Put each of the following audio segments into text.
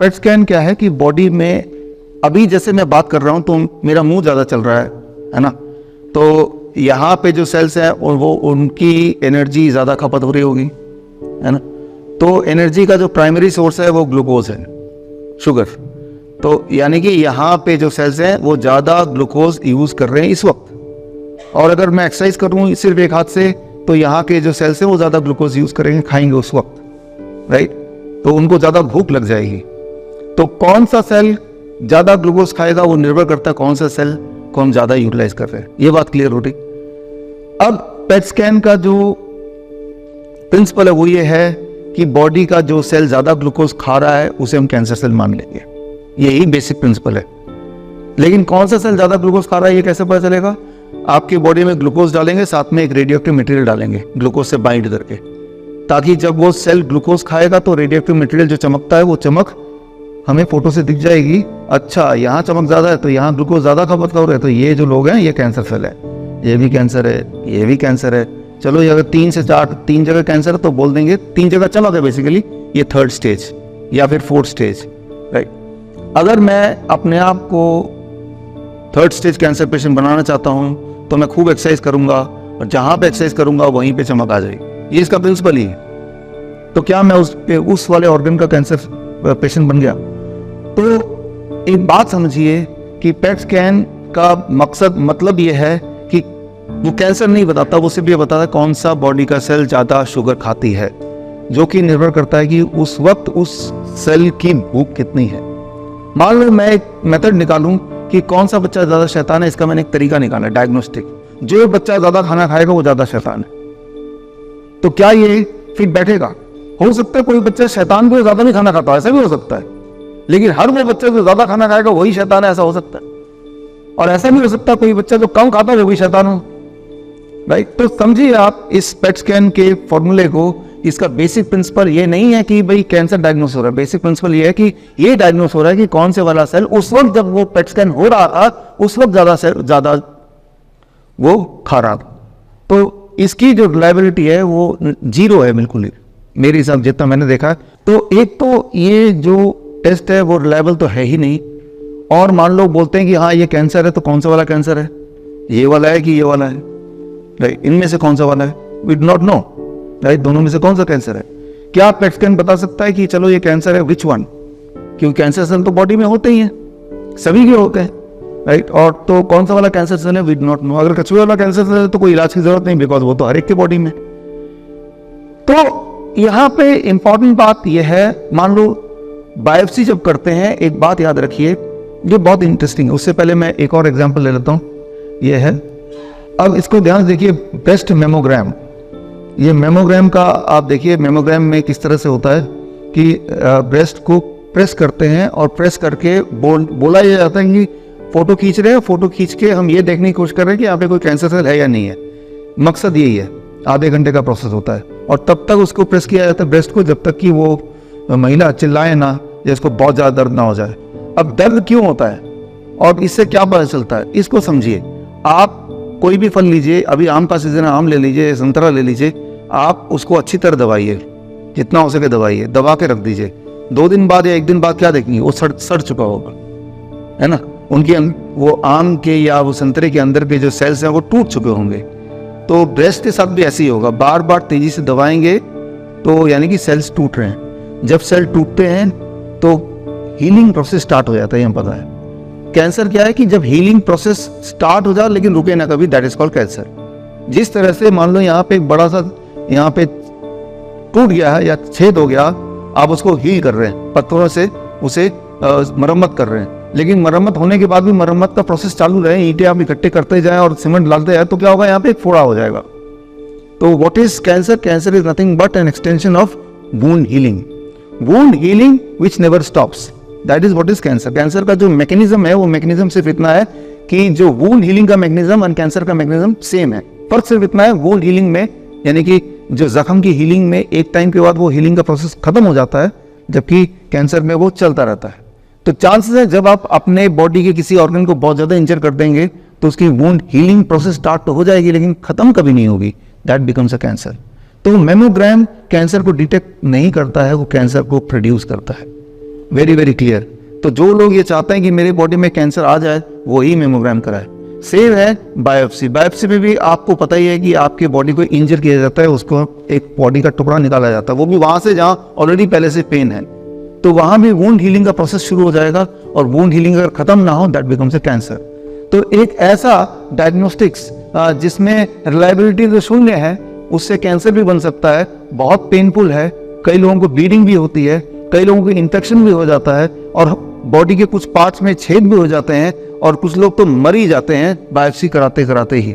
PET scan क्या है कि बॉडी में अभी जैसे मैं बात कर रहा हूँ तो मेरा मुंह ज़्यादा चल रहा है ना। तो यहाँ पे जो सेल्स हैं और वो उनकी एनर्जी ज़्यादा खपत हो रही होगी, है ना। तो एनर्जी का जो प्राइमरी सोर्स है वो ग्लूकोज है, शुगर। तो यानी कि यहाँ पे जो सेल्स हैं वो ज़्यादा ग्लूकोज यूज़ कर रहे हैं इस वक्त। और अगर मैं एक्सरसाइज करूँ सिर्फ एक हाथ से तो यहाँ के जो सेल्स हैं वो ज़्यादा ग्लूकोज यूज़ करेंगे, खाएंगे उस वक्त, राइट। तो उनको ज़्यादा भूख लग जाएगी। तो कौन सा सेल ज़्यादा ग्लूकोज खाएगा वो निर्भर करता है कौन सा सेल को हम ज़्यादा यूटिलाइज कर रहे हैं। ये बात क्लियर हो रही। अब पेट स्कैन का जो प्रिंसिपल है वो ये है कि बॉडी का जो सेल ज़्यादा ग्लूकोज खा रहा है उसे हम कैंसर सेल मान लेंगे। यही बेसिक प्रिंसिपल है। लेकिन कौन सा सेल ज़्यादा ग्लूकोज खा रहा है ये कैसे पता चलेगा? आपकी बॉडी में ग्लूकोज डालेंगे, साथ में एक रेडियोएक्टिव मटेरियल डालेंगे ग्लूकोज से बाइंड करके, ताकि जब वो सेल ग्लूकोज खाएगा तो रेडियोएक्टिव मटेरियल जो चमकता है वो चमक हमें फोटो से दिख जाएगी। अच्छा, यहाँ चमक ज़्यादा है तो यहाँ ग्लूकोज ज़्यादा खपत हो रहा है, तो ये जो लोग हैं ये कैंसर सेल है, ये भी कैंसर है, ये भी कैंसर है। चलो ये अगर 3 से 4 3 जगह कैंसर है तो बोल देंगे 3 जगह चमक है, बेसिकली ये 3rd स्टेज या फिर 4th स्टेज, राइट। अगर मैं अपने आप को 3rd स्टेज कैंसर पेशेंट बनाना चाहता हूँ तो मैं खूब एक्सरसाइज करूंगा और जहाँ पे एक्सरसाइज करूंगा वहीं पे चमक आ जाएगी। ये इसका प्रिंसिपल ही है। तो क्या मैं उस वाले ऑर्गन का कैंसर पेशेंट बन गया? तो एक बात समझिए कि पेट स्कैन का मतलब ये है कि वो कैंसर नहीं बताता, वो सिर्फ ये बताता है कौन सा बॉडी का सेल ज़्यादा शुगर खाती है, जो कि निर्भर करता है कि उस वक्त उस सेल की भूख कितनी है। मान लो मैं एक मेथड निकालूं कि कौन सा बच्चा ज़्यादा शैतान है, इसका मैंने एक तरीका निकाला, डायग्नोस्टिक। जो बच्चा ज़्यादा खाना खाएगा वो ज़्यादा शैतान है। तो क्या ये फिट बैठेगा? हो सकता है कोई बच्चा शैतान को ज़्यादा नहीं खाना खाता, ऐसा भी हो सकता है। लेकिन हर वो बच्चा जो ज़्यादा खाना खाएगा वही शैतान है, ऐसा हो सकता है। और ऐसा भी हो सकता है कोई बच्चा जो कम खाता है वो भी शैतान हो, राइट। तो समझिए आप इस पेट स्कैन के फॉर्मूले को, इसका बेसिक प्रिंसिपल ये नहीं है कि भाई कैंसर डायग्नोस हो रहा है। बेसिक प्रिंसिपल ये है कि ये डायग्नोस हो रहा है कि कौन से वाला सेल उस वक्त जब वो पेट स्कैन हो रहा था उस वक्त ज़्यादा वो खा रहा था। तो इसकी जो रिलायबिलिटी है वो 0 है, बिल्कुल ही, मेरे हिसाब जितना मैंने देखा। तो एक तो ये जो टेस्ट है वो रिलायबल तो है ही नहीं। और मान लो बोलते हैं कि हाँ ये कैंसर है, तो कौन सा वाला कैंसर है? ये वाला है कि ये वाला है, राइट। इनमें से कौन सा वाला है? We do not know, right. दोनों में से कौन सा कैंसर है? क्या पेट स्कैन बता सकता है कि चलो ये कैंसर है, विच वन? क्योंकि कैंसर सेल तो बॉडी में होते ही हैं, सभी के होते हैं, राइट। और तो कौन सा वाला कैंसर सेल है? We do not know. अगर कछुए वाला कैंसर सेल है तो कोई इलाज की जरूरत नहीं, बिकॉज वो तो हर एक के बॉडी में। तो यहाँ पे इंपॉर्टेंट बात यह है, मान लो बायोप्सी जब करते हैं, एक बात याद रखिए जो बहुत इंटरेस्टिंग है। उससे पहले मैं एक और एग्जांपल ले लेता हूँ। ये है, अब इसको ध्यान से देखिए, ब्रेस्ट मेमोग्राम। ये मेमोग्राम का आप देखिए, मेमोग्राम में किस तरह से होता है कि ब्रेस्ट को प्रेस करते हैं और प्रेस करके बोला यह जाता है कि फोटो खींच रहे हैं। फोटो खींच के हम ये देखने की कोशिश कर रहे हैं कि यहाँ पे कोई कैंसर सेल है या नहीं है। मकसद यही है। आधे घंटे का प्रोसेस होता है और तब तक उसको प्रेस किया जाता है ब्रेस्ट को, जब तक कि वो महिला चिल्लाए ना या इसको बहुत ज़्यादा दर्द ना हो जाए। अब दर्द क्यों होता है और इससे क्या पता चलता है, इसको समझिए। आप कोई भी फल लीजिए, अभी आम का सीजन है, आम ले लीजिए, संतरा ले लीजिए, आप उसको अच्छी तरह दबाइए, जितना हो सके दबाइए, दबा के रख दीजिए। 2 दिन बाद या 1 दिन बाद क्या देखेंगे, वो सड़ चुका होगा, है ना। उनके वो आम के या वो संतरे के अंदर के जो सेल्स हैं वो टूट चुके होंगे। तो ब्रेस्ट के साथ भी ऐसे ही होगा। बार बार तेजी से दबाएंगे तो यानी कि सेल्स टूट रहे हैं। जब सेल टूटते हैं तो हीलिंग प्रोसेस स्टार्ट हो जाता है, ये पता है। कैंसर क्या है कि जब हीलिंग प्रोसेस स्टार्ट हो जाए लेकिन रुके ना कभी, दैट इज कॉल्ड कैंसर। जिस तरह से मान लो यहाँ पे एक बड़ा सा यहाँ पे टूट गया है या छेद हो गया, आप उसको हील कर रहे हैं, पत्थरों से उसे मरम्मत कर रहे हैं। लेकिन मरम्मत होने के बाद भी मरम्मत का प्रोसेस चालू रहे, ईंटें आप इकट्ठे करते जाएं और सीमेंट डालते जाए, तो क्या होगा, यहाँ पे एक फोड़ा हो जाएगा। तो what is cancer? Cancer is nothing but an extension of wound healing. Wound healing which never stops, that is what is cancer. Cancer का जो मैकेनिज्म है वो मैकेनिज्म सिर्फ इतना है कि जो वुंड हीलिंग का मैकेनिज्म और कैंसर का मैकेनिज्म सेम है। फर्क सिर्फ इतना है, वुंड हीलिंग में यानी कि जो जख्म की हीलिंग में एक टाइम के बाद वो हीलिंग का प्रोसेस खत्म हो जाता है, जबकि कैंसर में वो चलता रहता है। तो चांसेस है जब आप अपने बॉडी के किसी ऑर्गन को बहुत ज्यादा इंजर कर देंगे तो उसकी वुंड हीलिंग प्रोसेस स्टार्ट तो हो जाएगी लेकिन खत्म कभी नहीं होगी, दैट बिकम्स अ कैंसर। तो मेमोग्राम कैंसर को डिटेक्ट नहीं करता है, वो कैंसर को प्रोड्यूस करता है। Very very clear. तो जो लोग ये चाहते हैं कि मेरे बॉडी में कैंसर आ जाए, वो ही मेमोग्राम कराए। सेम है बायोप्सी। बायोप्सी में भी आपको पता ही है कि आपके बॉडी को इंजर किया जाता है, उसको एक बॉडी का टुकड़ा निकाला जाता है, वो भी वहां से जहाँ ऑलरेडी पहले से पेन है। तो वहां भी वुंड हीलिंग का प्रोसेस शुरू हो जाएगा, और वुंड हीलिंग अगर खत्म ना हो, दैट बिकम्स ए कैंसर। तो एक ऐसा डायग्नोस्टिक्स जिसमें रिलायबिलिटी तो शून्य है, उससे कैंसर भी बन सकता है, बहुत पेनफुल है, कई लोगों को ब्लीडिंग भी होती है, कई लोगों को इन्फेक्शन भी हो जाता है, और बॉडी के कुछ पार्ट्स में छेद भी हो जाते हैं, और कुछ लोग तो मर ही जाते हैं बायोप्सी कराते कराते ही।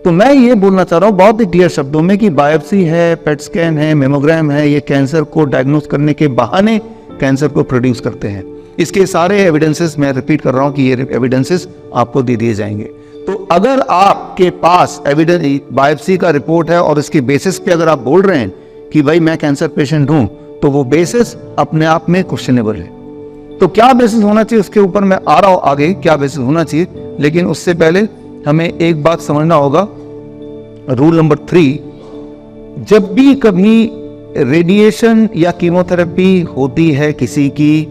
तो मैं ये बोलना चाह रहा हूँ बहुत ही क्लियर शब्दों में कि बायोप्सी है, पेट स्कैन है, मेमोग्राम है, ये कैंसर को डायग्नोस करने के बहाने कैंसर को प्रोड्यूस करते हैं। इसके सारे एविडेंसेस, मैं रिपीट कर रहा हूँ कि ये एविडेंसेस आपको दे दिए जाएंगे। तो अगर आपके पास एविडेंस बायोप्सी का रिपोर्ट है और इसके बेसिस पे अगर आप बोल रहे हैं कि भाई मैं कैंसर पेशेंट हूं, तो वो बेसिस अपने आप में क्वेश्चनेबल है। तो क्या बेसिस होना चाहिए, उसके ऊपर मैं आ रहा हूं आगे, क्या बेसिस होना चाहिए। लेकिन उससे पहले हमें एक बात समझना होगा, रूल नंबर 3, जब भी कभी रेडिएशन या कीमोथेरेपी होती है किसी की,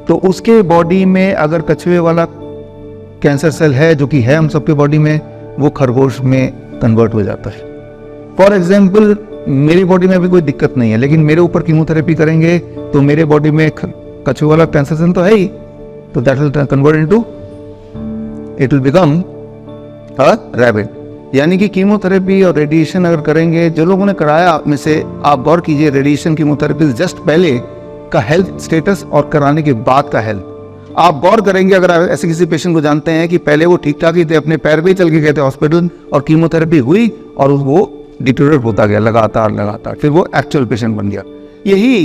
तो उसके बॉडी में अगर कछुए वाला कैंसर सेल है, जो कि है हम सबके बॉडी में, वो खरगोश में कन्वर्ट हो जाता है। फॉर एग्जाम्पल, मेरी बॉडी में अभी कोई दिक्कत नहीं है, लेकिन मेरे ऊपर कीमोथेरेपी करेंगे तो मेरे बॉडी में कछुए वाला कैंसर सेल तो है ही, तो that will convert into, it will become a rabbit. यानी कि कीमोथेरेपी और रेडिएशन अगर करेंगे, जो लोगों ने कराया आप में से, आप गौर कीजिए, रेडिएशन कीमोथेरेपी जस्ट पहले का हेल्थ स्टेटस और कराने के बाद का हेल्थ। आप गौर करेंगे, अगर आप ऐसे किसी पेशेंट को जानते हैं कि पहले वो ठीक ठाक ही थे, अपने पैर पे ही चल के गए थे हॉस्पिटल, और कीमोथेरेपी हुई और वो डिटेरियोरेट होता गया लगातार, फिर वो एक्चुअल पेशेंट बन गया। यही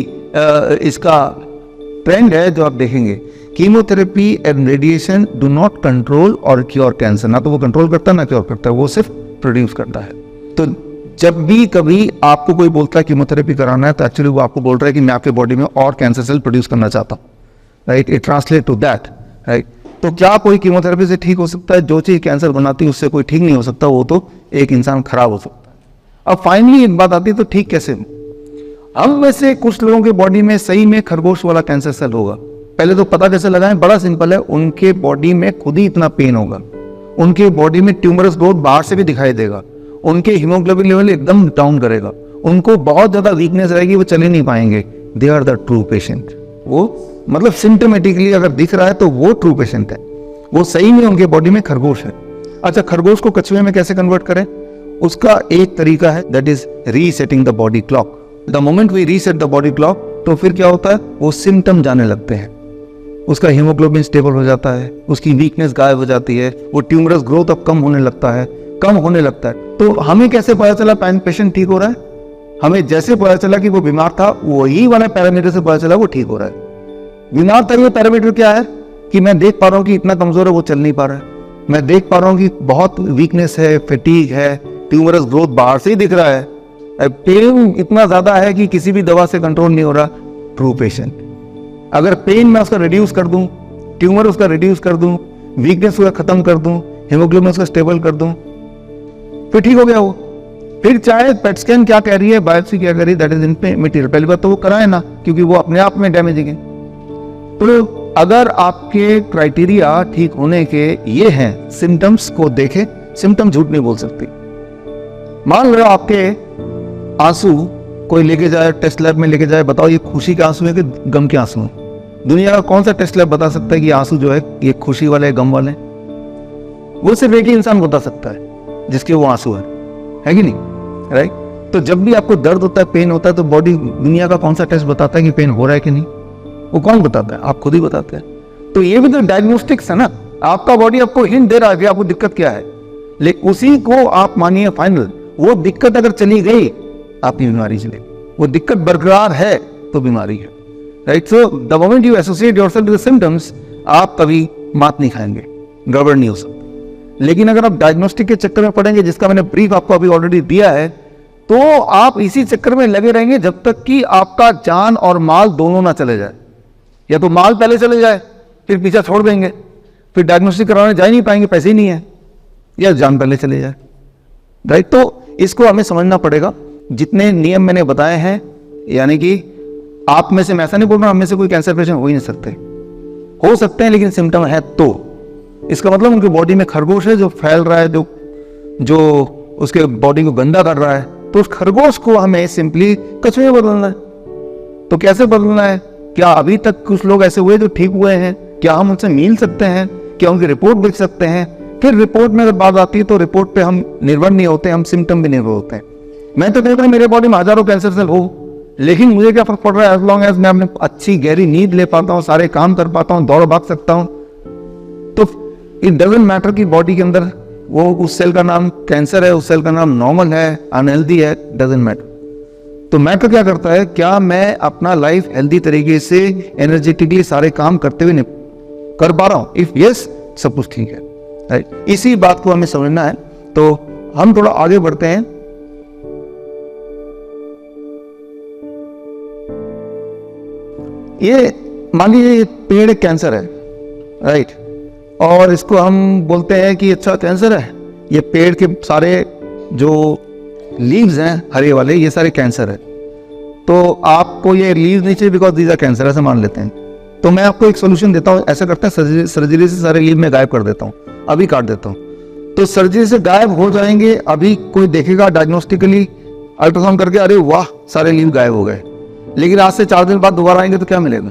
इसका ट्रेंड है जो आप देखेंगे। Chemotherapy and radiation do not control और क्योर कैंसर। ना तो वो कंट्रोल करता है, ना क्योर करता है, वो सिर्फ प्रोड्यूस करता है। तो जब भी कभी आपको कोई बोलता है कीमोथेरेपी कराना है, तो एक्चुअली वो आपको बोल रहा है कि मैं आपके बॉडी में और कैंसर सेल प्रोड्यूस करना चाहता हूँ, right. It translate to that, right. तो क्या कोई कीमोथेरेपी से ठीक हो सकता है? जो चीज कैंसर बनाती है उससे कोई ठीक नहीं हो सकता, वो तो एक इंसान खराब हो सकता है। अब फाइनली एक बात आती है, तो ठीक कैसे हो? हम में से कुछ लोगों के बॉडी में सही में खरगोश वाला कैंसर सेल होगा। पहले तो पता कैसे लगाएं? बड़ा सिंपल है, उनके बॉडी में खुद ही इतना पेन होगा, उनके बॉडी में ट्यूमरस ग्रोथ बाहर से भी दिखाई देगा, उनके हीमोग्लोबिन लेवल एकदम डाउन करेगा, उनको बहुत ज्यादा वीकनेस रहेगी, वो चले नहीं पाएंगे। They are the true patient. वो मतलब सिम्टोमेटिकली अगर दिख रहा है तो वो ट्रू पेशेंट है, वो सही में उनके बॉडी में खरगोश है। अच्छा, खरगोश को कछुए में कैसे कन्वर्ट करें? उसका एक तरीका है, that is resetting the body clock. The moment we reset the body clock, तो फिर क्या होता है, वो सिम्टम जाने लगते हैं, उसका हीमोग्लोबिन स्टेबल हो जाता है, उसकी वीकनेस गायब हो जाती है, वो ट्यूमरस ग्रोथ अब कम होने लगता है। तो हमें कैसे पता चला पेशेंट ठीक हो रहा है? हमें जैसे पता चला कि वो बीमार था, वही वाला पैरामीटर से पता चला वो ठीक हो रहा है। बीमार था, ये पैरामीटर क्या है कि मैं देख पा रहा हूँ कि इतना कमजोर है, वो चल नहीं पा रहा है, मैं देख पा रहा हूँ कि बहुत वीकनेस है, फैटीग है, ट्यूमरस ग्रोथ बाहर से ही दिख रहा है, पेन इतना ज्यादा है कि किसी भी दवा से कंट्रोल नहीं हो रहा। True patient. अगर पेन मैं उसका रिड्यूस कर दूं, ट्यूमर उसका रिड्यूस कर दूं, वीकनेस उसका खत्म कर दूं, हीमोग्लोबिन उसका स्टेबल कर दूं, फिर ठीक हो गया वो। फिर चाहे पेट स्कैन क्या कह रही है, बायोप्सी क्या कह रही है, दैट इज इनमेटीरियल। पहली बात तो वो कराए ना, क्योंकि वो अपने आप में डैमेजिंग है। तो अगर आपके क्राइटेरिया ठीक होने के ये हैं, सिम्टम्स को देखें, सिम्टम झूठ नहीं बोल सकती। मान लो आपके आंसू कोई लेके जाए, टेस्ट लैब में लेके जाए, बताओ ये खुशी के आंसू है कि गम के आंसू हैं? दुनिया का कौन सा टेस्ट लैब बता सकता है कि आंसू जो है ये खुशी वाले है, गम वाले? वो सिर्फ एक ही इंसान बता सकता है जिसके वो आंसू है कि नहीं, राइट। तो जब भी आपको दर्द होता है, पेन होता है, तो बॉडी, दुनिया का कौन सा टेस्ट बताता है कि पेन हो रहा है कि नहीं? वो कौन बताता है? आप खुद ही बताते हैं। तो ये भी तो डायग्नोस्टिक्स है ना, आपका बॉडी आपको हिंट दे रहा है कि आपको दिक्कत क्या है, लेकिन उसी को आप मानिए फाइनल। वो दिक्कत अगर चली गई, आपकी बीमारी चलेगी। वो दिक्कत बरकरार है तो बीमारी है, right. So the moment you associate yourself with symptoms, आप कभी मात नहीं खाएंगे, गड़बड़ नहीं हो सकती। लेकिन अगर आप डायग्नोस्टिक के चक्कर में पड़ेंगे, जिसका मैंने ब्रीफ आपको अभी ऑलरेडी दिया है, तो आप इसी चक्कर में लगे रहेंगे जब तक कि आपका जान और माल दोनों ना चले जाए। या तो माल पहले चले जाए, फिर पीछा छोड़ देंगे, फिर डायग्नोस्टिक करवाने जा ही नहीं पाएंगे, पैसे ही नहीं है, या जान पहले चले जाए, राइट। तो इसको हमें समझना पड़ेगा। जितने नियम मैंने बताए हैं, यानी कि आप में से, मैं ऐसा नहीं बोल रहा, हम में से कोई कैंसर पेशेंट हो ही नहीं सकते, हो सकते हैं लेकिन सिम्टम है तो इसका मतलब उनकी बॉडी में खरगोश है जो फैल रहा है, जो उसके बॉडी को गंदा कर रहा है, तो उस खरगोश को हमें सिंपली कचरे में बदलना है। तो कैसे बदलना है? क्या अभी तक कुछ लोग ऐसे हुए जो ठीक हुए हैं? क्या हम उनसे मिल सकते हैं? क्या उनकी रिपोर्ट देख सकते हैं? फिर रिपोर्ट में अगर बात आती है तो रिपोर्ट पे हम निर्भर नहीं होते, हम सिम्टम भी निर्भर होते हैं। मैं तो कहता हूँ मेरे बॉडी में हजारों कैंसर सेल हो, लेकिन मुझे क्या फर्क पड़ रहा है? एज लॉन्ग एज मैं अपने अच्छी गहरी नींद ले पाता हूँ, सारे काम कर पाता हूँ, दौड़ भाग सकता हूँ, तो इट डजंट मैटर कि बॉडी के अंदर वो उस सेल का नाम कैंसर है, उस सेल का नाम नॉर्मल है, अनहेल्दी है, डजंट मैटर। तो मैटर क्या करता है? क्या मैं अपना लाइफ हेल्दी तरीके से एनर्जेटिकली सारे काम करते हुए कर पा रहा हूँ? इफ यस, सब कुछ ठीक है, राइट। इसी बात को हमें समझना है। तो हम थोड़ा आगे बढ़ते हैं। ये मान लीजिए ये पेड़ कैंसर है, राइट, और इसको हम बोलते हैं कि अच्छा कैंसर है, ये पेड़ के सारे जो लीव्स हैं हरे वाले, ये सारे कैंसर है। तो आपको ये लीव्स नहीं चाहिए बिकॉज दीज आर कैंसर, ऐसे मान लेते हैं। तो मैं आपको एक सोल्यूशन देता हूँ, ऐसा करते हैं सर्जरी से सारे लीव में गायब कर देता हूँ, अभी काट देता हूँ, तो सर्जरी से गायब हो जाएंगे। अभी कोई देखेगा डायग्नोस्टिकली अल्ट्रासाउंड करके, अरे वाह सारे लीव गायब हो गए, लेकिन आज से 4 दिन बाद दोबारा आएंगे तो क्या मिलेगा?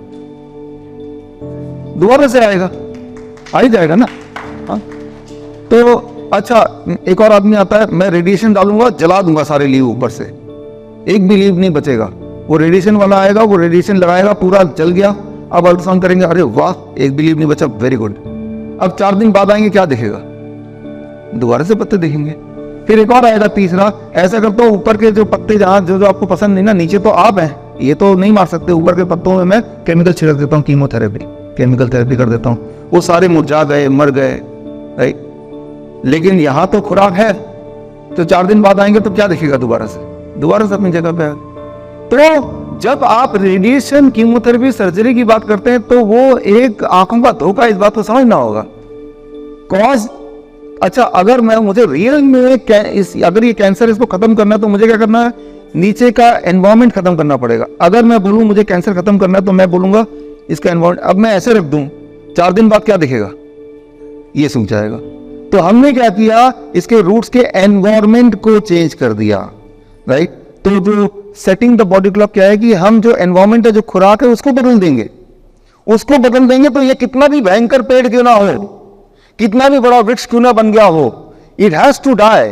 दोबारा से आएगा, आ ही जाएगा ना। हाँ, तो अच्छा एक और आदमी आता है, मैं रेडिएशन डालूंगा, जला दूंगा सारे लीव ऊपर से, एक भी लीव नहीं बचेगा। वो रेडिएशन वाला आएगा, वो रेडिएशन लगाएगा, पूरा जल गया। अब अल्ट्रासाउंड करेंगे, अरे वाह एक भी लीव नहीं बचा, वेरी गुड। अब 4 दिन बाद आएंगे, क्या दिखेगा? दोबारा से पत्ते दिखेंगे। फिर एक और आएगा तीसरा, ऐसा करता हूँ ऊपर के जो पत्ते जहाँ जो आपको पसंद नहीं ना, नीचे तो आप हैं, ये तो नहीं मार सकते, ऊपर के पत्तों में मैं केमिकल छिड़क देता हूँ, कीमोथेरेपी, केमिकल थेरेपी कर देता हूँ, वो सारे मुरझा गए, मर गए, राइट। लेकिन यहाँ तो खुराक है, तो 4 दिन बाद आएंगे तो क्या दिखेगा? दोबारा से अपनी जगह पे आएगा। तो जब आप रेडिएशन, कीमोथेरेपी, सर्जरी की बात करते हैं तो वो एक आंखों का धोखा, इस बात को समझना होगा। कॉज अच्छा, अगर मुझे रियल में अगर ये कैंसर इसको खत्म करना है तो मुझे क्या करना है? नीचे का एनवायरमेंट खत्म करना पड़ेगा। अगर मैं बोलूं मुझे कैंसर खत्म करना है तो मैं बोलूंगा इसका एनवायरमेंट, अब मैं ऐसे रख दूं, 4 दिन बाद क्या दिखेगा? ये सूख जाएगा। तो हमने क्या किया? इसके रूट्स के एनवायरमेंट को चेंज कर दिया, राइट। तो जो सेटिंग द बॉडी क्लॉक क्या है कि हम जो एनवायरमेंट है, जो खुराक है, उसको बदल देंगे। उसको बदल देंगे तो ये कितना भी भयंकर पेड़ क्यों ना हो, कितना भी बड़ा वृक्ष क्यों ना बन गया हो, इट हैज टू डाई।